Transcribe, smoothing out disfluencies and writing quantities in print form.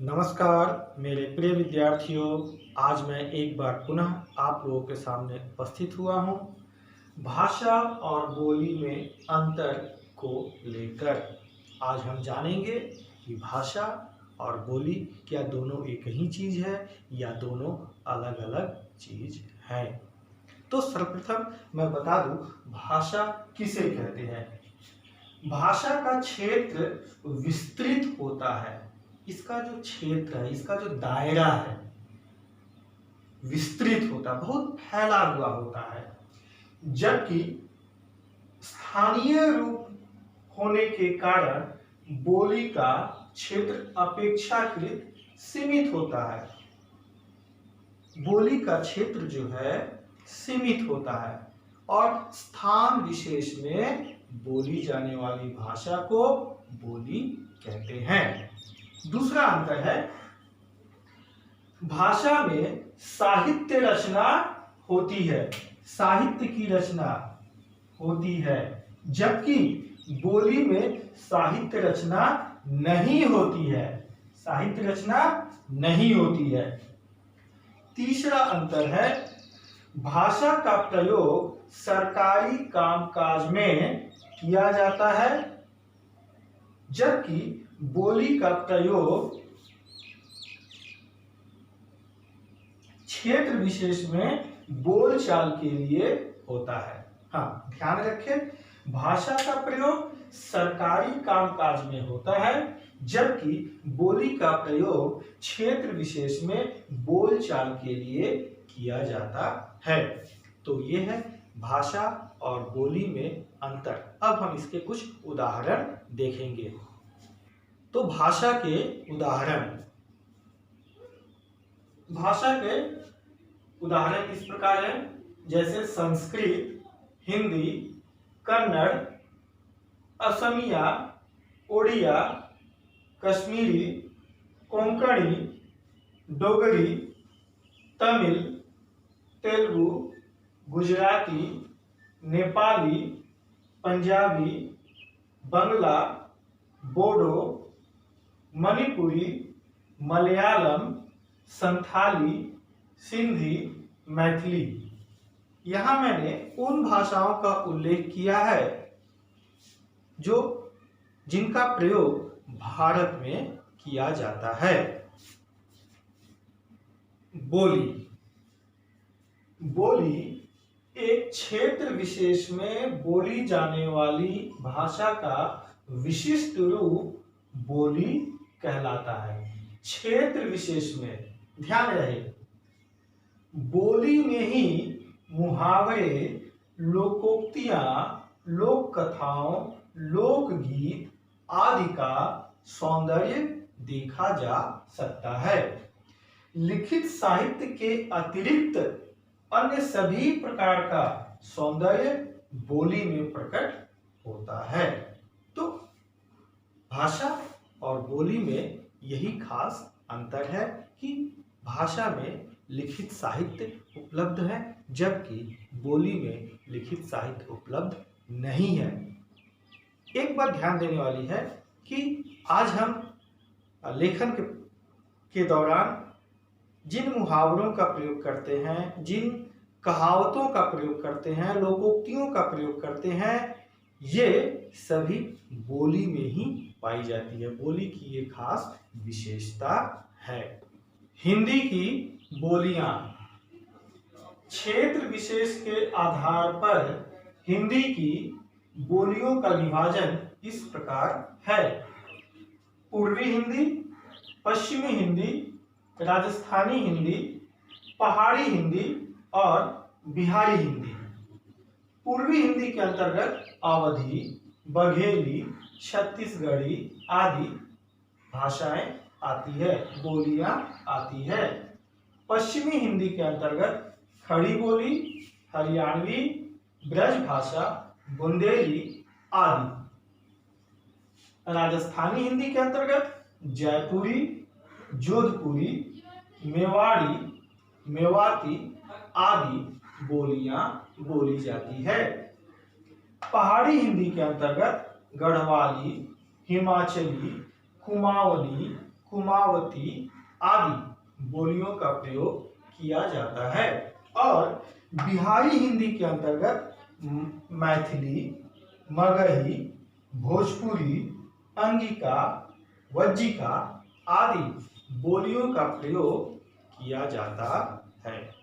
नमस्कार मेरे प्रिय विद्यार्थियों। आज मैं एक बार पुनः आप लोगों के सामने उपस्थित हुआ हूँ भाषा और बोली में अंतर को लेकर। आज हम जानेंगे कि भाषा और बोली क्या दोनों एक ही चीज़ है या दोनों अलग अलग चीज़ है। तो सर्वप्रथम मैं बता दूं भाषा किसे कहते हैं। भाषा का क्षेत्र विस्तृत होता है। इसका जो क्षेत्र है, इसका जो दायरा है विस्तृत होता है, बहुत फैला हुआ होता है। जबकि स्थानीय रूप होने के कारण बोली का क्षेत्र अपेक्षाकृत सीमित होता है। बोली का क्षेत्र जो है सीमित होता है और स्थान विशेष में बोली जाने वाली भाषा को बोली कहते हैं। दूसरा अंतर है भाषा में साहित्य रचना होती है, साहित्य की रचना होती है, जबकि बोली में साहित्य रचना नहीं होती है, साहित्य रचना नहीं होती है। तीसरा अंतर है भाषा का प्रयोग सरकारी कामकाज में किया जाता है, जबकि बोली का प्रयोग क्षेत्र विशेष में बोलचाल के लिए होता है। हाँ, ध्यान रखें, भाषा का प्रयोग सरकारी कामकाज में होता है, जबकि बोली का प्रयोग क्षेत्र विशेष में बोलचाल के लिए किया जाता है। तो ये है भाषा और बोली में अंतर। अब हम इसके कुछ उदाहरण देखेंगे। तो भाषा के उदाहरण, भाषा के उदाहरण इस प्रकार हैं, जैसे संस्कृत, हिंदी, कन्नड़, असमिया, ओडिया, कश्मीरी, कोंकणी, डोगरी, तमिल, तेलुगु, गुजराती, नेपाली, पंजाबी, बंगला, बोडो, मणिपुरी, मलयालम, संथाली, सिंधी, मैथिली। यहां मैंने उन भाषाओं का उल्लेख किया है जो जिनका प्रयोग भारत में किया जाता है। बोली, बोली एक क्षेत्र विशेष में बोली जाने वाली भाषा का विशिष्ट रूप बोली कहलाता है। क्षेत्र विशेष में, ध्यान रहे, बोली में ही मुहावरे, लोकोक्तियां, लोक कथाओं, लोकगीत आदि का सौंदर्य देखा जा सकता है। लिखित साहित्य के अतिरिक्त अन्य सभी प्रकार का सौंदर्य बोली में प्रकट होता है। तो भाषा और बोली में यही खास अंतर है कि भाषा में लिखित साहित्य उपलब्ध है, जबकि बोली में लिखित साहित्य उपलब्ध नहीं है। एक बात ध्यान देने वाली है कि आज हम लेखन के दौरान जिन मुहावरों का प्रयोग करते हैं, जिन कहावतों का प्रयोग करते हैं, लोकोक्तियों का प्रयोग करते हैं, ये सभी बोली में ही पाई जाती है। बोली की ये खास विशेषता है। हिंदी की बोलियां, क्षेत्र विशेष के आधार पर हिंदी की बोलियों का विभाजन इस प्रकार है। पूर्वी हिंदी, पश्चिमी हिंदी, राजस्थानी हिंदी, पहाड़ी हिंदी और बिहारी हिंदी। पूर्वी हिंदी के अंतर्गत अवधी, बघेली, छत्तीसगढ़ी आदि भाषाएं आती है, बोलियां आती है। पश्चिमी हिंदी के अंतर्गत खड़ी बोली, हरियाणवी, ब्रज भाषा, बुंदेली आदि। राजस्थानी हिंदी के अंतर्गत जयपुरी, जोधपुरी, मेवाड़ी, मेवाती आदि बोलियां बोली जाती है। पहाड़ी हिंदी के अंतर्गत गढ़वाली, हिमाचली, कुमाऊनी, कुमावती आदि बोलियों का प्रयोग किया जाता है। और बिहारी हिंदी के अंतर्गत मैथिली, मगही, भोजपुरी, अंगिका, वज्जिका आदि बोलियों का प्रयोग किया जाता है।